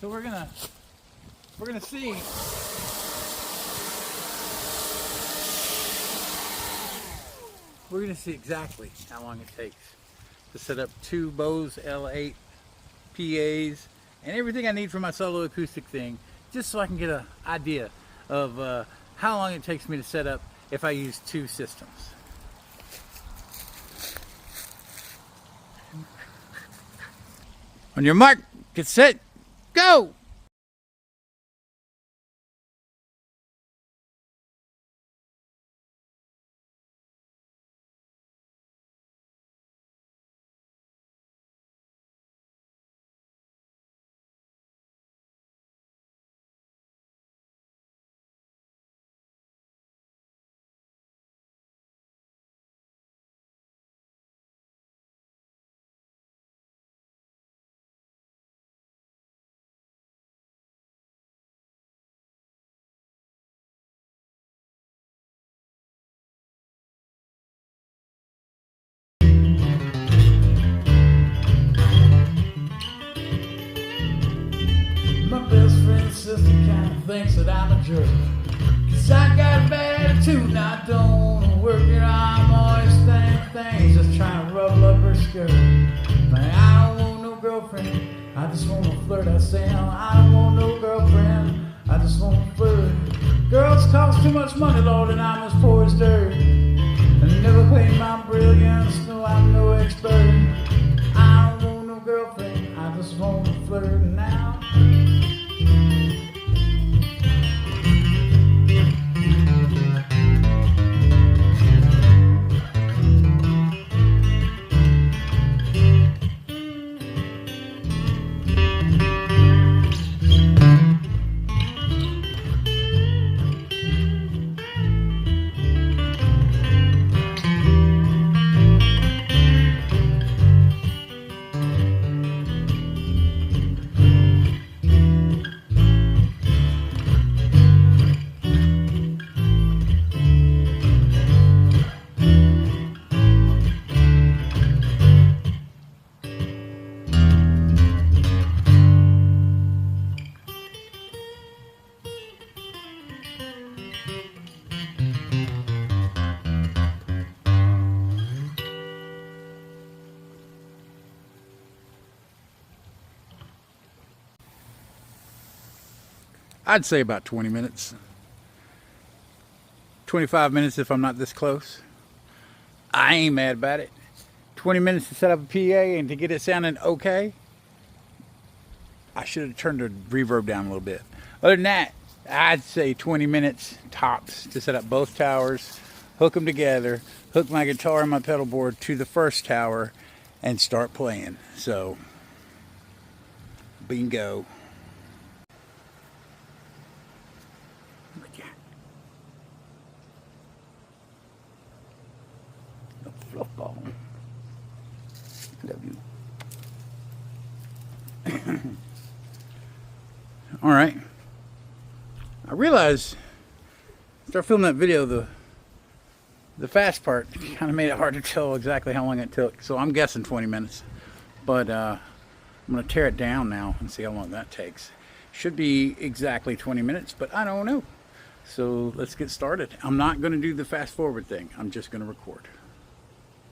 So we're gonna see exactly how long it takes to set up 2 Bose L8 PAs and everything I need for my solo acoustic thing, just so I can get an idea of how long it takes me to set up if I use 2 systems. On your mark, get set, go! My best friend's sister kinda thinks that I'm a jerk, 'cause I got a bad attitude and I don't wanna work it. I'm always thinking things, just trying to ruffle up her skirt. Man, I don't want no girlfriend, I just wanna flirt. I say, I don't want no girlfriend, I just wanna flirt. Girls cost too much money, Lord, and I'm as poor as dirt. And never claim my brilliance, no, I'm no expert. I don't want no girlfriend, I just wanna flirt now. I'd say about 20 minutes. 25 minutes if I'm not this close. I ain't mad about it. 20 minutes to set up a PA and to get it sounding okay. I should have turned the reverb down a little bit. Other than that, I'd say 20 minutes tops to set up both towers, hook them together, hook my guitar and my pedal board to the first tower, and start playing. So, bingo. Fluff ball. Love you. All right. I realized after filming that video, the fast part kind of made it hard to tell exactly how long it took. So I'm guessing 20 minutes. But I'm going to tear it down now and see how long that takes. Should be exactly 20 minutes, but I don't know. So let's get started. I'm not going to do the fast forward thing. I'm just going to record.